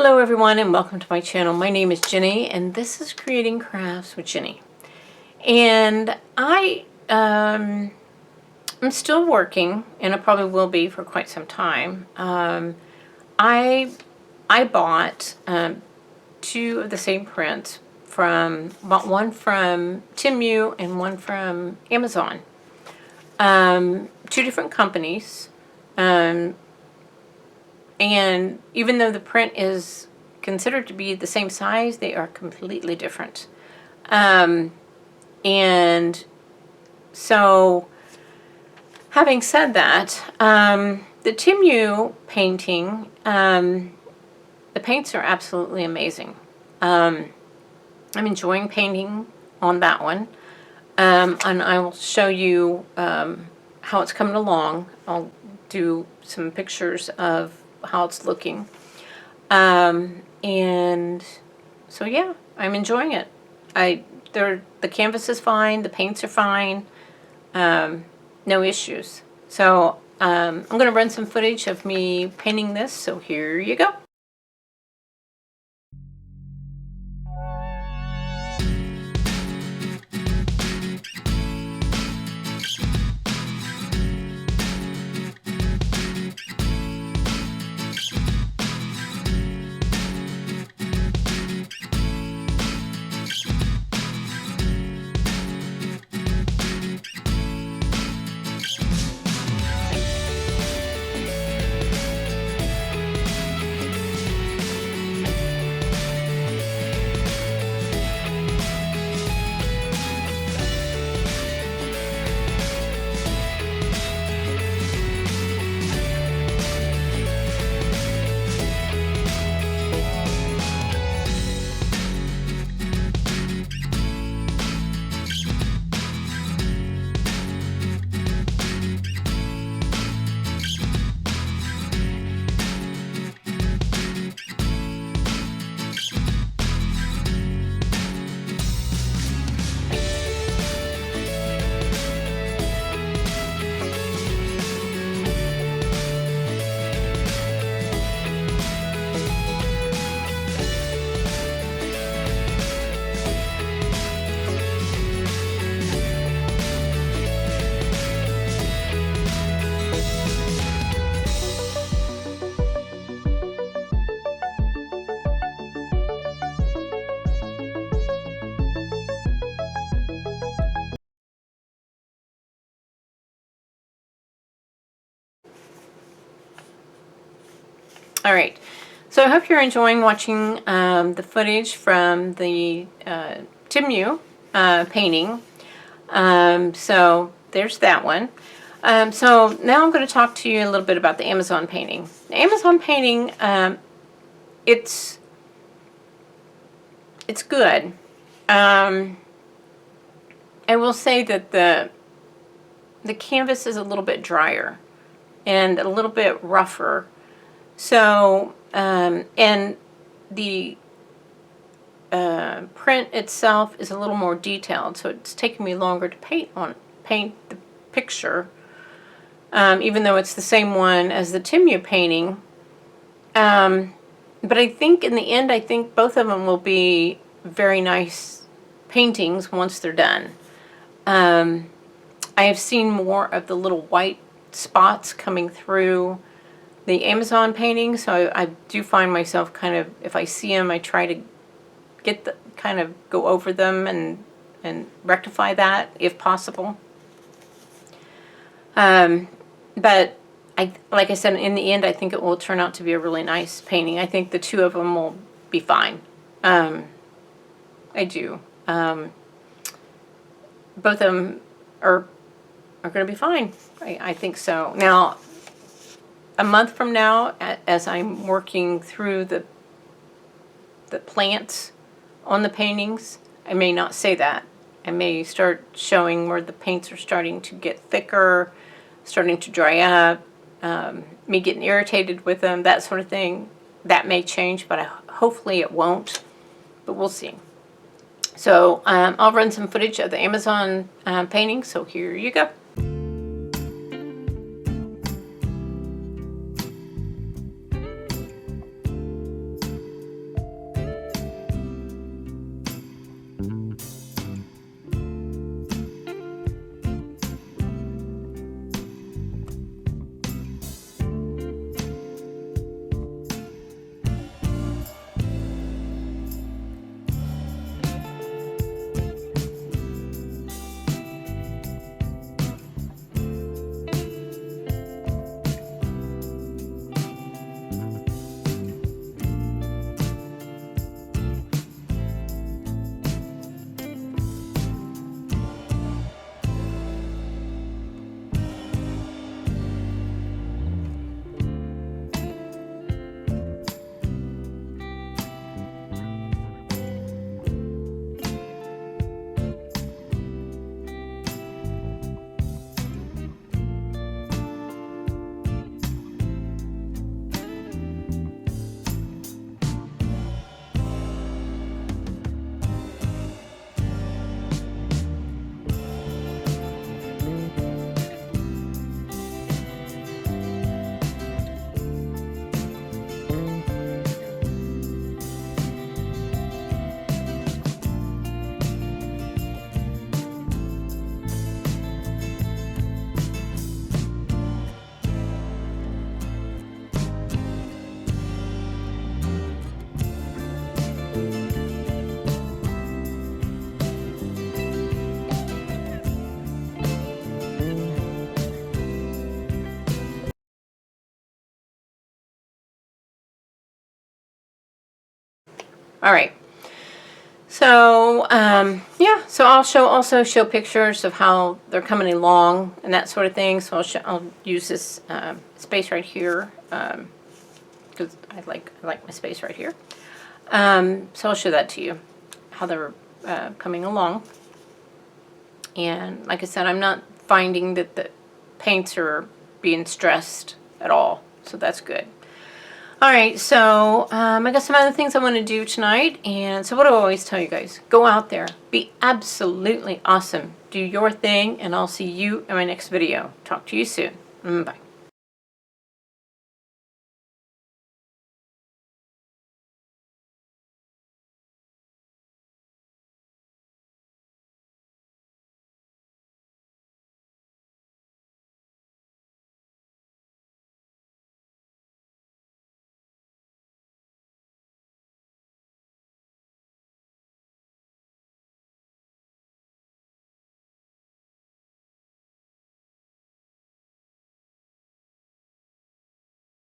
Hello everyone and welcome to my channel. My name is Jenny and this is Creating Crafts with Jenny. And I'm still working, and I probably will be for quite some time. I bought two of the same prints bought one from Temu and one from Amazon. Two different companies. And even though the print is considered to be the same size, they are completely different. And so, having said that, the Temu painting, the paints are absolutely amazing. I'm enjoying painting on that one. And I will show you how it's coming along. I'll do some pictures of how it's looking. And so yeah, I'm enjoying it. The canvas is fine, the paints are fine, no issues. So I'm going to run some footage of me painting this, so here you go. All right, so I hope you're enjoying watching the footage from the Temu painting. So there's that one. So now I'm going to talk to you a little bit about the Amazon painting. The Amazon painting, it's good. I will say that the canvas is a little bit drier and a little bit rougher. So, and the print itself is a little more detailed, so it's taking me longer to paint the picture, even though it's the same one as the Temu painting. But I think in the end, I think both of them will be very nice paintings once they're done. I have seen more of the little white spots coming through the Amazon painting, so I do find myself kind of, if I see them, I try to kind of go over them and rectify that if possible. But like I said, in the end, I think it will turn out to be a really nice painting. I think the two of them will be fine. I do. Both of them are going to be fine. I think so. Now, a month from now, as I'm working through the plants on the paintings, I may not say that. I may start showing where the paints are starting to get thicker, starting to dry up, me getting irritated with them, that sort of thing. That may change, but hopefully it won't, but we'll see. So I'll run some footage of the Amazon painting, so here you go. All right. So, yeah, so also show pictures of how they're coming along and that sort of thing. So I'll use this space right here because I like my space right here. So I'll show that to you, how they're coming along. And like I said, I'm not finding that the paints are being stressed at all, so that's good. All right, so I got some other things I want to do tonight, and so what do I always tell you guys? Go out there, be absolutely awesome, do your thing, and I'll see you in my next video. Talk to you soon. Bye.